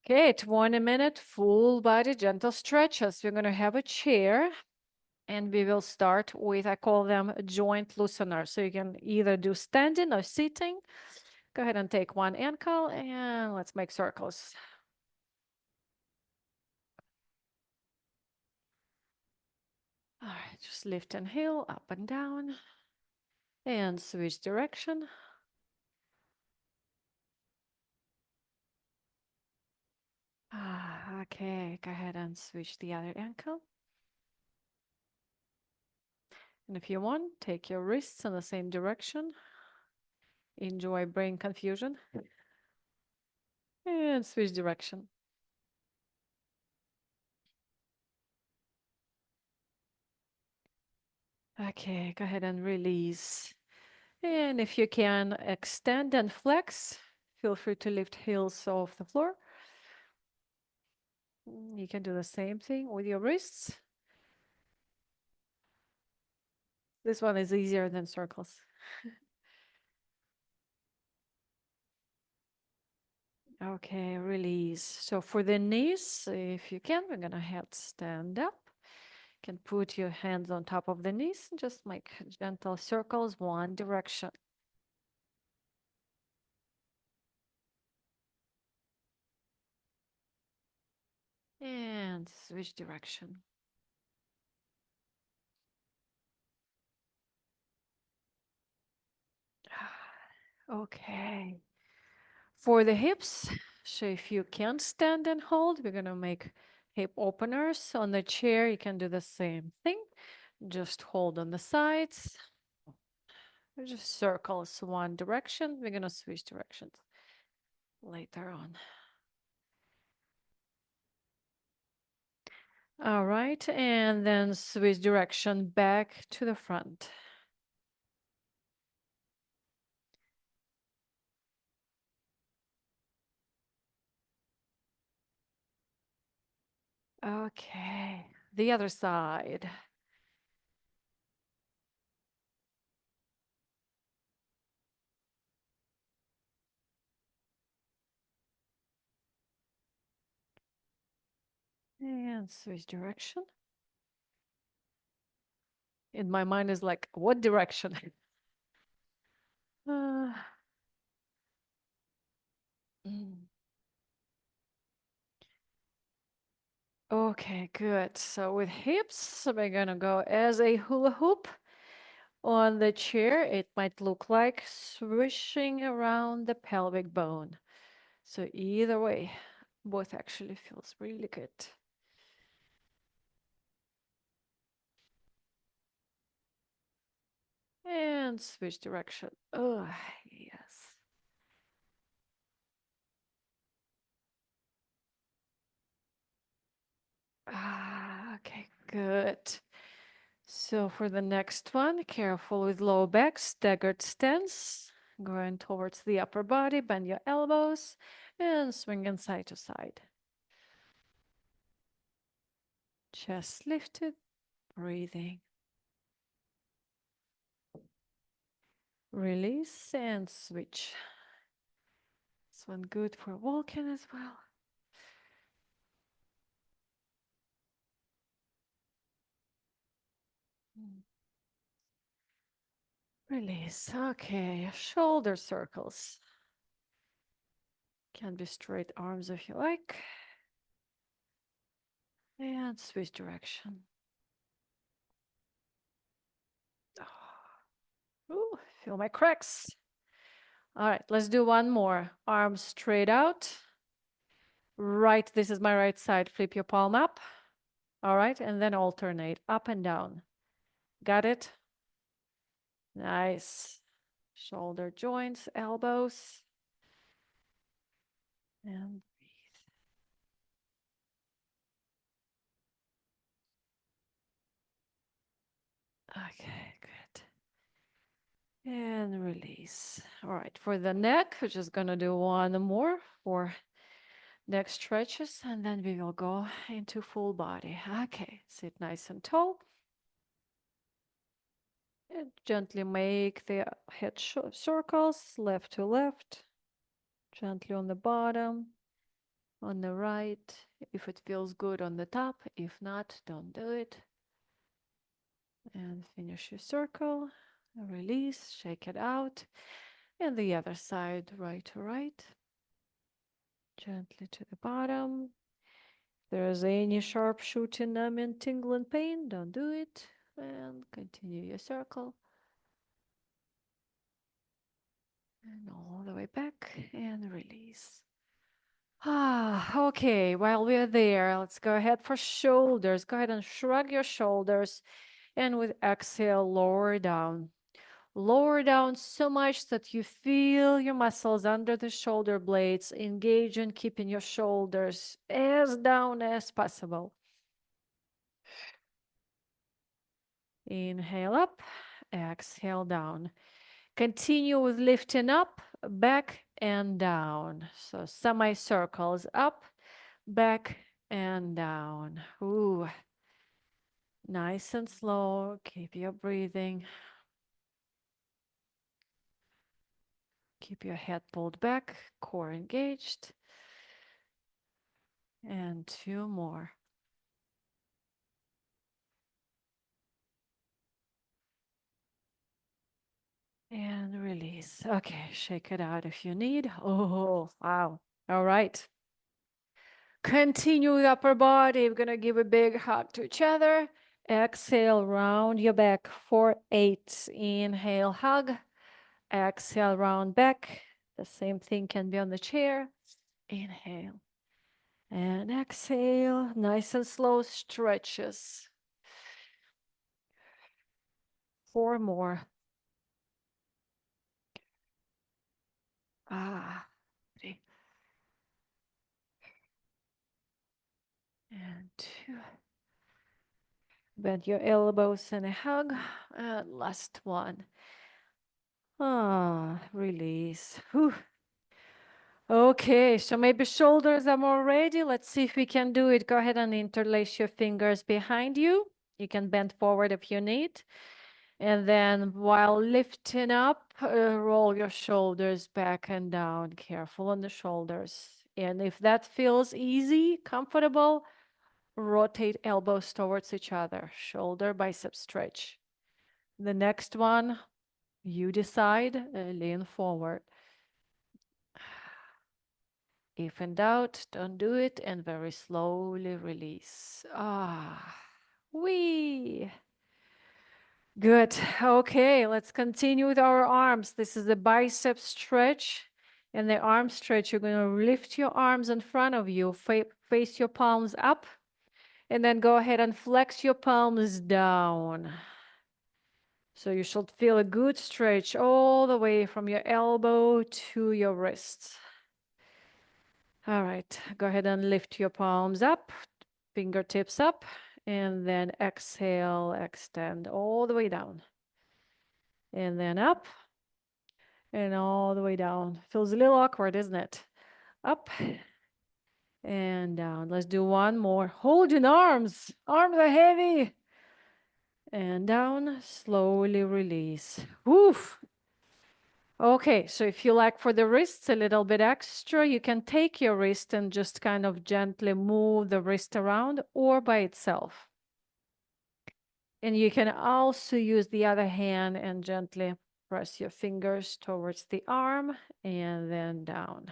Okay, 20-minute full body gentle stretches. We're going to have a chair and we will start with, I call them joint loosener. So you can either do standing or sitting. Go ahead and take one ankle and let's make circles. All right, just lift and heel, up and down, and switch direction. Okay, go ahead and switch the other ankle. And if you want, take your wrists in the same direction. Enjoy brain confusion. And switch direction. Okay, go ahead and release. And if you can extend and flex, feel free to lift heels off the floor. You can do the same thing with your wrists. This one is easier than circles. Okay, release. So for the knees, if you can, we're gonna head stand up. You can put your hands on top of the knees and just make gentle circles one direction. And switch direction. Okay. For the hips, so if you can't stand and hold, we're gonna make hip openers. On the chair, you can do the same thing. Just hold on the sides. Just circles one direction. We're gonna switch directions later on. All right, and then switch direction back to the front. Okay, the other side. And switch direction. In my mind is like, what direction? uh, mm. Okay, good. So with hips, we're gonna go as a hula hoop. On the chair, it might look like swishing around the pelvic bone. So either way, both actually feels really good. And switch direction. Oh, yes. Okay, good. So for the next one, careful with low back, staggered stance. Going towards the upper body, bend your elbows and swinging side to side. Chest lifted, breathing. Release and switch. This one good for walking as well. Release. Okay, shoulder circles. Can be straight arms if you like. And switch direction. Ooh, feel my cracks. All right, let's do one more. Arms straight out. Right, this is my right side. Flip your palm up. All right, and then alternate up and down. Got it? Nice. Shoulder joints, elbows. And breathe. Okay, good. And release. All right, for the neck, we're just gonna do one more for neck stretches, and then we will go into full body. Okay, sit nice and tall. And gently make the head circles, left to left, gently on the bottom, on the right, if it feels good on the top. If not, don't do it. And finish your circle. Release, shake it out. And the other side, right to right. Gently to the bottom. If there's any sharp shooting, numbing, tingling pain, don't do it. And continue your circle. And all the way back and release. Okay, while we're there, let's go ahead for shoulders. Go ahead and shrug your shoulders. And with exhale, lower down. Lower down so much that you feel your muscles under the shoulder blades engage in keeping your shoulders as down as possible. Inhale up, exhale down. Continue with lifting up, back and down. So semicircles up, back and down. Ooh, nice and slow. Keep your breathing. Keep your head pulled back, core engaged. And two more. And release. Okay, shake it out if you need. Oh, wow. All right. Continue with upper body. We're going to give a big hug to each other. Exhale, round your back for 8. Inhale, hug. Exhale, round back. The same thing can be on the chair. Inhale. And exhale. Nice and slow stretches. 4 more. 3. And 2. Bend your elbows and a hug. And last one. Release. Whew. Okay, so maybe shoulders are more ready. Let's see if we can do it. Go ahead and interlace your fingers behind you. You can bend forward if you need. And then while lifting up, roll your shoulders back and down. Careful on the shoulders. And if that feels easy, comfortable, rotate elbows towards each other. Shoulder bicep stretch. The next one, you decide, lean forward. If in doubt, don't do it and very slowly release. Wee. Good. Okay, let's continue with our arms. This is the bicep stretch and the arm stretch. You're going to lift your arms in front of you, face your palms up, and then go ahead and flex your palms down. So you should feel a good stretch all the way from your elbow to your wrists. All right, go ahead and lift your palms up, fingertips up, and then exhale, extend all the way down. And then up and all the way down. Feels a little awkward, isn't it? Up and down. Let's do one more. Hold your arms. Arms are heavy. And down, slowly release. Woof. Okay, so if you like for the wrists a little bit extra, you can take your wrist and just kind of gently move the wrist around or by itself. And you can also use the other hand and gently press your fingers towards the arm and then down.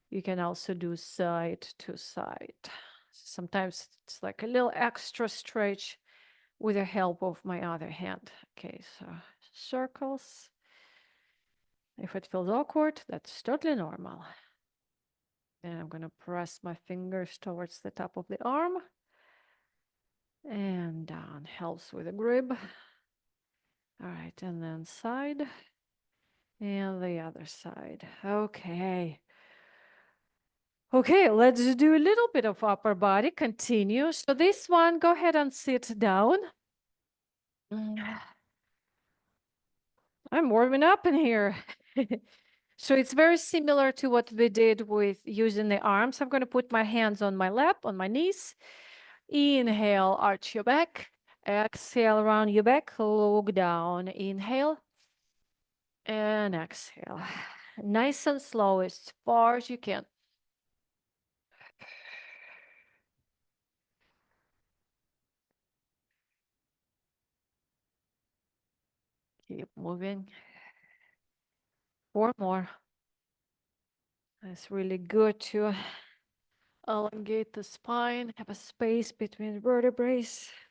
You can also do side to side. Sometimes it's like a little extra stretch with the help of my other hand. Okay, so circles. If it feels awkward, that's totally normal. And I'm going to press my fingers towards the top of the arm and down. Helps with the grip. All right, and then side and the other side. Okay. Okay, let's do a little bit of upper body. Continue. So this one, go ahead and sit down. I'm warming up in here. So it's very similar to what we did with using the arms. I'm going to put my hands on my lap, on my knees. Inhale, arch your back. Exhale, round your back. Look down. Inhale. And exhale. Nice and slow as far as you can. Keep moving. 4 more. It's really good to elongate the spine, have a space between vertebrae.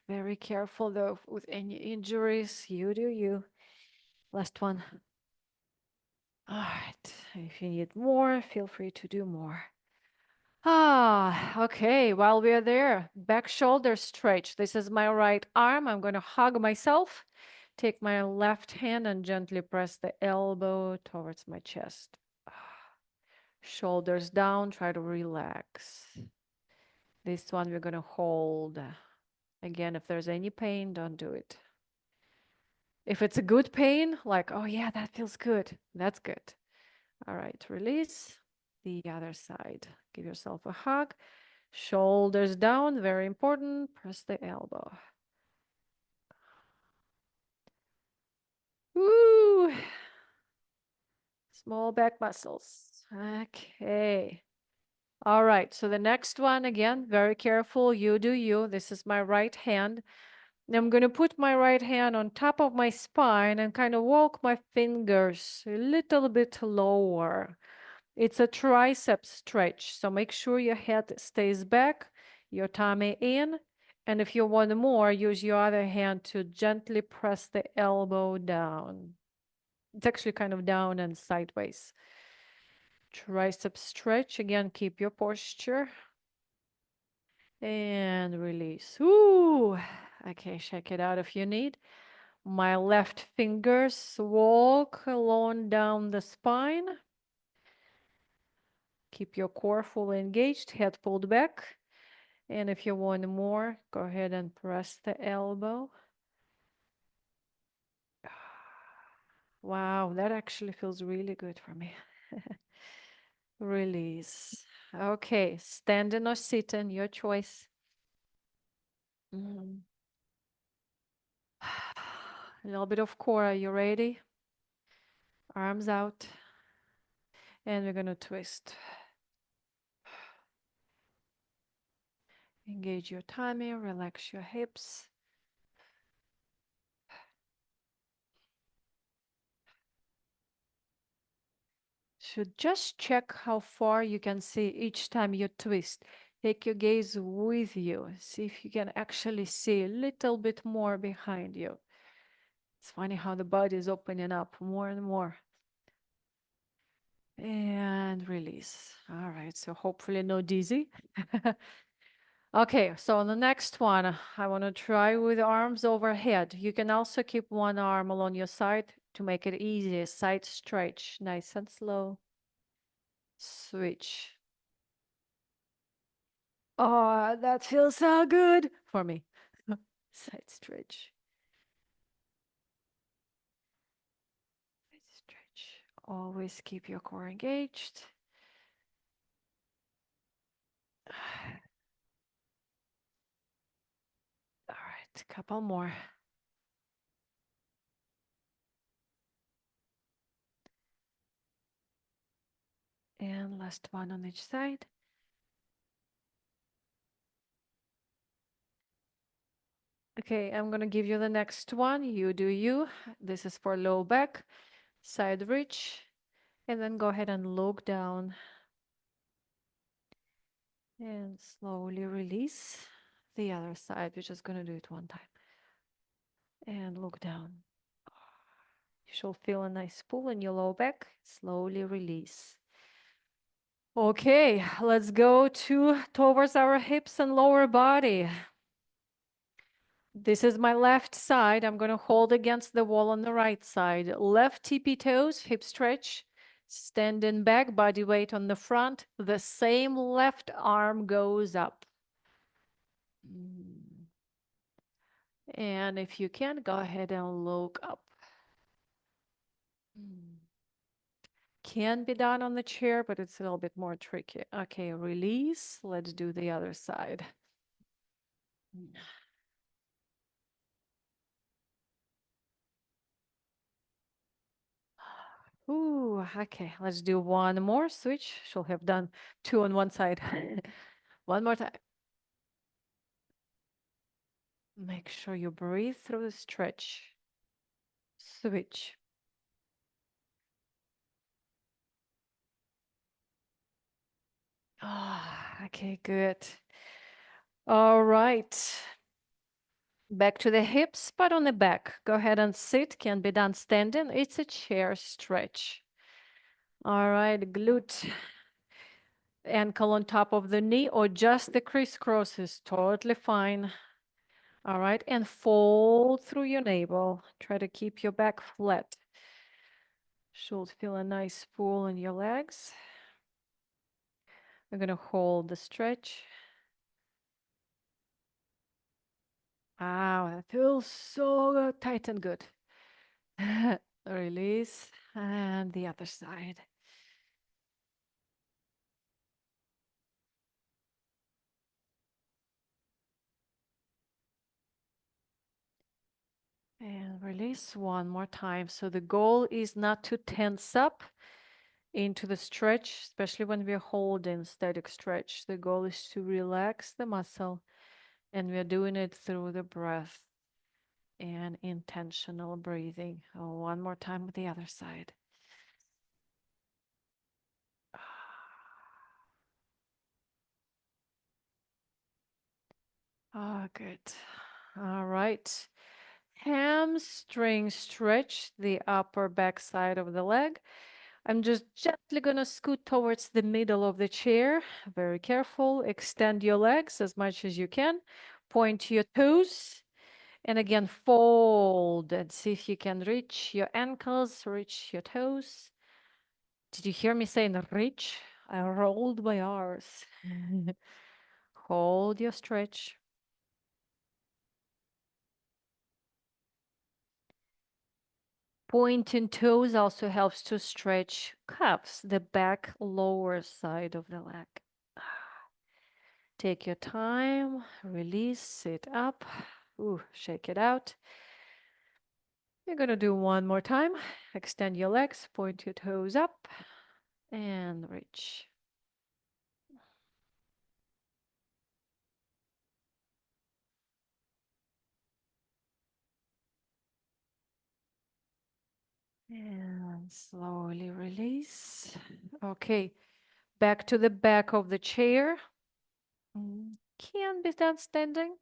Very careful though with any injuries. You do you. Last one. All right. If you need more, feel free to do more. Okay. While we are there, back shoulder stretch. This is my right arm. I'm going to hug myself. Take my left hand and gently press the elbow towards my chest. Shoulders down. Try to relax. This one we're going to hold. Again, if there's any pain, don't do it. If it's a good pain, like, oh yeah, that feels good. That's good. All right, release. The other side. Give yourself a hug. Shoulders down, very important. Press the elbow. Woo! Small back muscles. Okay. All right, so the next one, again, very careful. You do you. This is my right hand. I'm going to put my right hand on top of my spine and kind of walk my fingers a little bit lower. It's a tricep stretch, so make sure your head stays back, your tummy in, and if you want more, use your other hand to gently press the elbow down. It's actually kind of down and sideways. Tricep stretch, again, keep your posture. And release. Ooh. Okay, check it out if you need. My left fingers walk along down the spine. Keep your core fully engaged, head pulled back. And if you want more, go ahead and press the elbow. Wow, that actually feels really good for me. Release. Okay, standing or sitting, your choice. Mm. A little bit of core. Are you ready? Arms out. And we're going to twist. Engage your tummy, relax your hips. Should just check how far you can see each time you twist. Take your gaze with you. See if you can actually see a little bit more behind you. It's funny how the body is opening up more and more. And release. All right, so hopefully no dizzy. Okay, so on the next one, I want to try with arms overhead. You can also keep one arm along your side to make it easy. Side stretch, nice and slow. Switch. Oh, that feels so good for me. Side stretch. Side stretch. Always keep your core engaged. All right, couple more. And last one on each side. Okay, I'm gonna give you the next one. You do you. This is for low back, side reach, and then go ahead and look down. And slowly release the other side. We're just gonna do it one time. And look down. You should feel a nice pull in your low back. Slowly release. Okay, let's go towards our hips and lower body. This is my left side. I'm going to hold against the wall on the right side. Left tippy toes, hip stretch. Standing back, body weight on the front. The same left arm goes up. And if you can, go ahead and look up. Can be done on the chair, but it's a little bit more tricky. Okay, release. Let's do the other side. Ooh, okay. Let's do one more switch. She'll have done two on one side. One more time. Make sure you breathe through the stretch. Switch. Ah, okay, good. All right. Back to the hips, but on the back. Go ahead and sit. Can be done standing. It's a chair stretch. All right, glute, ankle on top of the knee, or just the crisscross is totally fine. All right, and fold through your navel. Try to keep your back flat. Should feel a nice pull in your legs. We're gonna hold the stretch. Wow, that feels so tight and good. Release, and the other side. And release one more time. So the goal is not to tense up into the stretch, especially when we're holding static stretch. The goal is to relax the muscle, and we're doing it through the breath and intentional breathing. Oh, one more time with the other side. Ah, good. All right. Hamstring stretch, the upper back side of the leg. I'm just gently gonna scoot towards the middle of the chair. Very careful. Extend your legs as much as you can. Point your toes. And again, fold and see if you can reach your ankles, reach your toes. Did you hear me saying reach? I rolled my R's. Hold your stretch. Pointing toes also helps to stretch calves, the back lower side of the leg. Take your time, release, sit up. Ooh, shake it out. You're gonna do one more time. Extend your legs, point your toes up, and reach. And slowly release. Okay, back to the back of the chair. Can be done standing.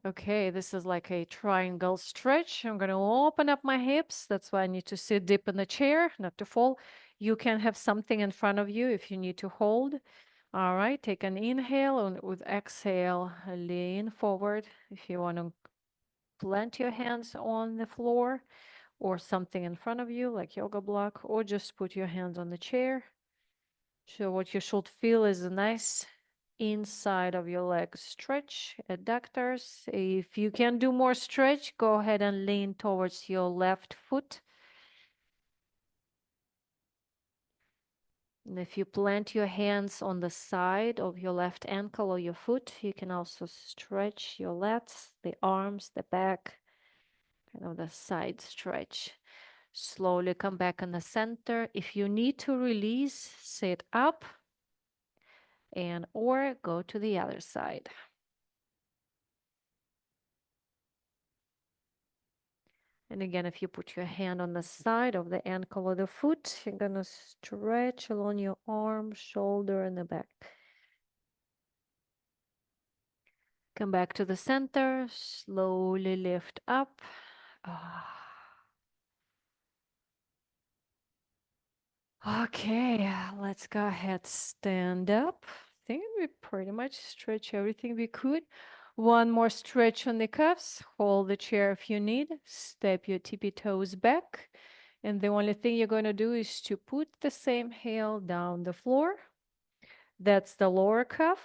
Okay, this is like a triangle stretch. I'm going to open up my hips. That's why I need to sit deep in the chair, not to fall. You can have something in front of you if you need to hold. All right, take an inhale, and with exhale, lean forward. If you want to plant your hands on the floor or something in front of you, like yoga block, or just put your hands on the chair. So what you should feel is a nice inside of your leg stretch, adductors. If you can do more stretch, go ahead and lean towards your left foot. And if you plant your hands on the side of your left ankle or your foot, you can also stretch your lats, the arms, the back, kind of the side stretch. Slowly come back in the center. If you need to release, sit up and or go to the other side. And again, if you put your hand on the side of the ankle or the foot, you're gonna stretch along your arm, shoulder, and the back. Come back to the center, slowly lift up. Ah. Okay, let's go ahead, stand up. I think we pretty much stretch everything we could. One more stretch on the cuffs. Hold the chair if you need. Step your tippy toes back. And the only thing you're going to do is to put the same heel down the floor. That's the lower cuff.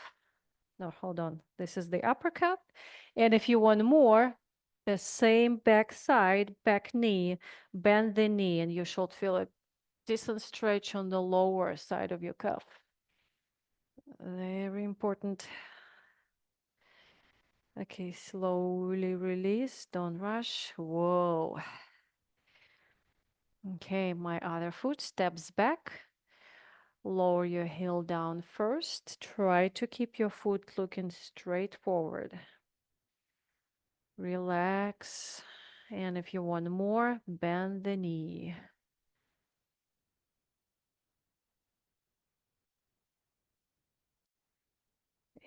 No, hold on. This is the upper cuff. And if you want more, the same back side, back knee, bend the knee, and you should feel a decent stretch on the lower side of your cuff. Very important. Okay, slowly release, don't rush. Whoa. Okay, my other foot steps back. Lower your heel down first. Try to keep your foot looking straight forward. Relax. And if you want more, bend the knee.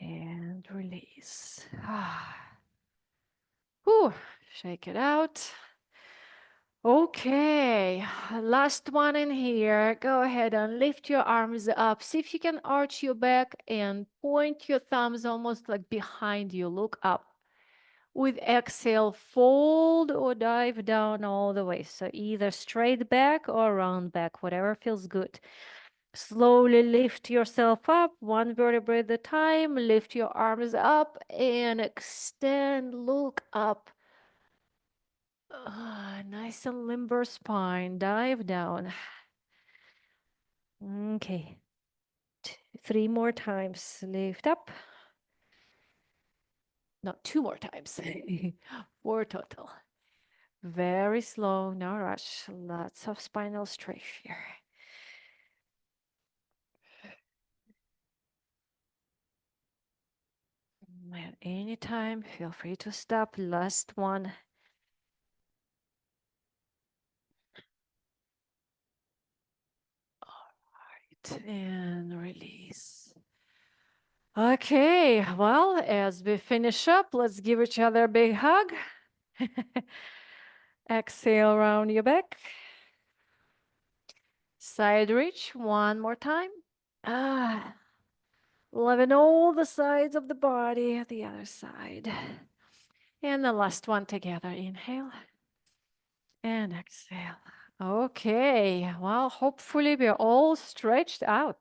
And release. Whew, shake it out. Okay, last one in here. Go ahead and lift your arms up. See if you can arch your back and point your thumbs almost like behind you. Look up. With exhale, fold or dive down all the way. So either straight back or round back, whatever feels good. Slowly lift yourself up, one vertebrae at a time. Lift your arms up and extend. Look up. Nice and limber spine. Dive down. Okay. 3 more times. Lift up. No, 2 more times. 4 total. Very slow, no rush. Lots of spinal stretch here. At any time, feel free to stop. Last one. And release. Okay, well, as we finish up, let's give each other a big hug. Exhale around your back. Side reach, one more time. Loving all the sides of the body, the other side. And the last one together. Inhale and exhale. Okay, well, hopefully we're all stretched out.